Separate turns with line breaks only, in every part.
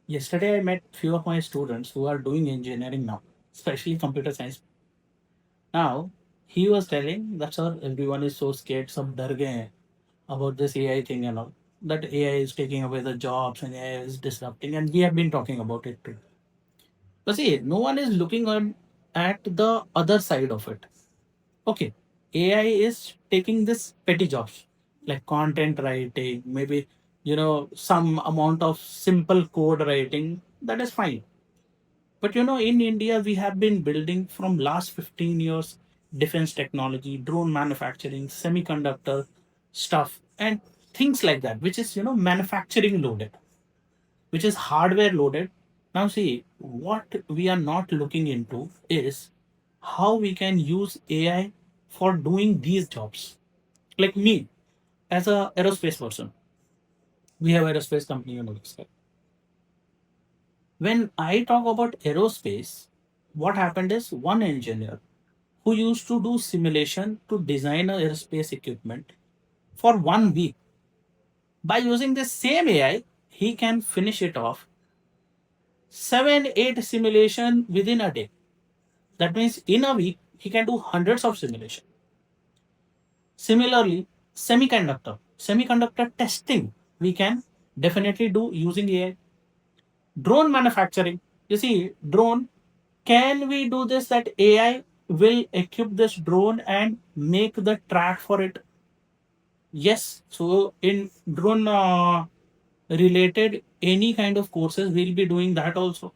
Yesterday, I met few of my students who are doing engineering now, especially computer science. Now, he was telling that sir, everyone is so scared, some dar gaye hain about this AI thing and all. That AI is taking away the jobs and AI is disrupting, and we have been talking about it too. But see, no one is looking on at the other side of it. Okay, AI is taking this petty jobs like content writing, maybe some amount of simple code writing. That is fine. But in India, we have been building from last 15 years defense technology, drone manufacturing, semiconductor stuff, and things like that, which is manufacturing loaded, which is hardware loaded. Now, see, what we are not looking into is how we can use AI for doing these jobs. Like me, as a aerospace person, we have aerospace company, this guy. When I talk about aerospace, what happened is one engineer who used to do simulation to design a aerospace equipment for 1 week. By using the same AI, he can finish it off 7, 8 simulation within a day. That means in a week, he can do hundreds of simulation. Similarly, semiconductor testing, we can definitely do using AI. Drone manufacturing, you see, drone, can we do this that AI will equip this drone and make the track for it? Yes. So in drone related any kind of courses, we'll be doing that also.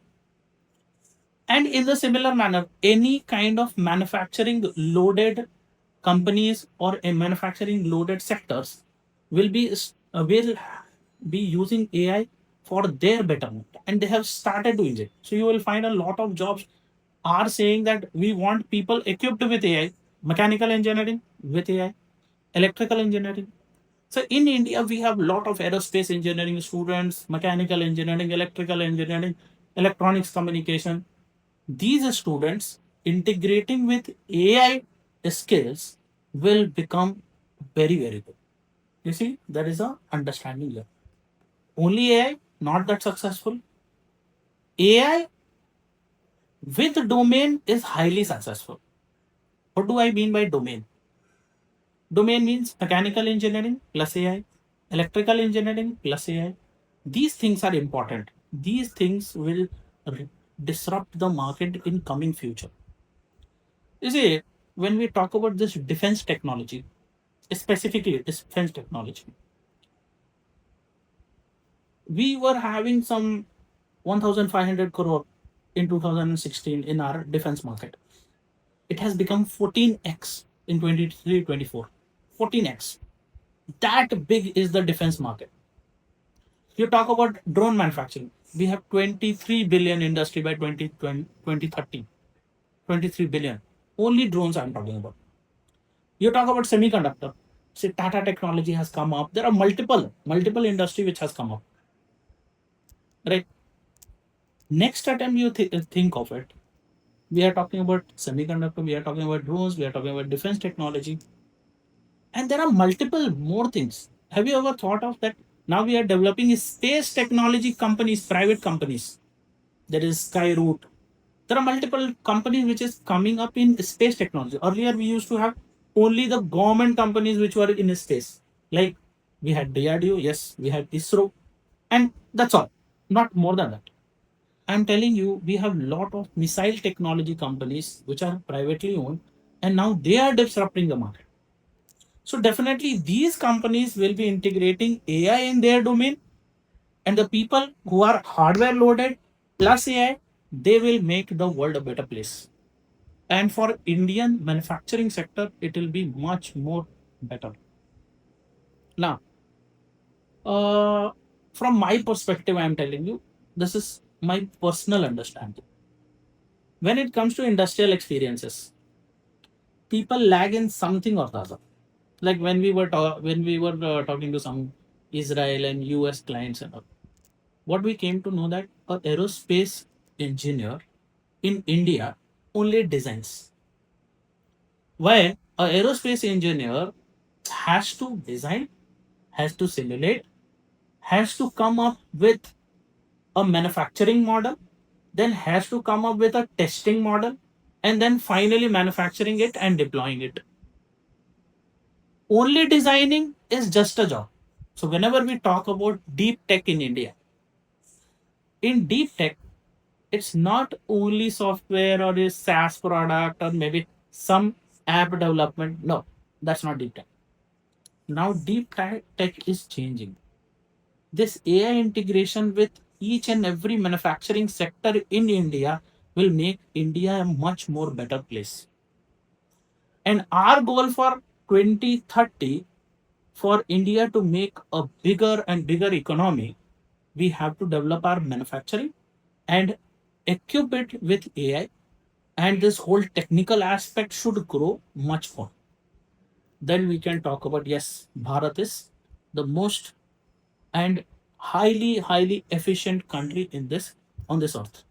And in the similar manner, any kind of manufacturing loaded companies or a manufacturing loaded sectors will be using AI for their betterment, and they have started doing it. So you will find a lot of jobs are saying that we want people equipped with AI, mechanical engineering with AI, electrical engineering. So in India, we have a lot of aerospace engineering students, mechanical engineering, electrical engineering, electronics communication. These students integrating with AI skills will become very, very good. You see, there is a understanding here. Only AI, not that successful. AI with domain is highly successful. What do I mean by domain? Domain means mechanical engineering plus AI, electrical engineering plus AI. These things are important. These things will r- disrupt the market in coming future. You see, when we talk about this defense technology, specifically defense technology, we were having some 1,500 crore in 2016 in our defense market. It has become 14x in 23-24. 14x. That big is the defense market. You talk about drone manufacturing. We have 23 billion industry by 2030. 23 billion. Only drones I'm talking about. You talk about semiconductor. Say Tata Technology has come up. There are multiple industry which has come up. Right. Next attempt you think of it. We are talking about semiconductor. We are talking about drones. We are talking about defense technology. And there are multiple more things. Have you ever thought of that? Now we are developing space technology companies, private companies. There is Skyroot. There are multiple companies which is coming up in space technology. Earlier we used to have only the government companies which were in space. Like we had DRDO, yes, we had ISRO, and that's all. Not more than that. I'm telling you, we have lot of missile technology companies which are privately owned, and now they are disrupting the market. So definitely these companies will be integrating AI in their domain, and the people who are hardware loaded plus AI, they will make the world a better place. And for Indian manufacturing sector, it will be much more better. Now, uh, from my perspective, I am telling you, this is my personal understanding. When it comes to industrial experiences, people lag in something or the other. Like when we were talking to some Israel and US clients and all, what we came to know that a aerospace engineer in India only designs. Why a aerospace engineer has to design, has to simulate, has to come up with a manufacturing model, then has to come up with a testing model, and then finally manufacturing it and deploying it. Only designing is just a job. So whenever we talk about deep tech in India, in deep tech, it's not only software or a SaaS product or maybe some app development. No, that's not deep tech. Now deep tech is changing. This AI integration with each and every manufacturing sector in India will make India a much more better place. And our goal for 2030, for India to make a bigger and bigger economy, we have to develop our manufacturing and equip it with AI, and this whole technical aspect should grow much more. Then we can talk about, yes, Bharat is the most and highly efficient country in this on this earth.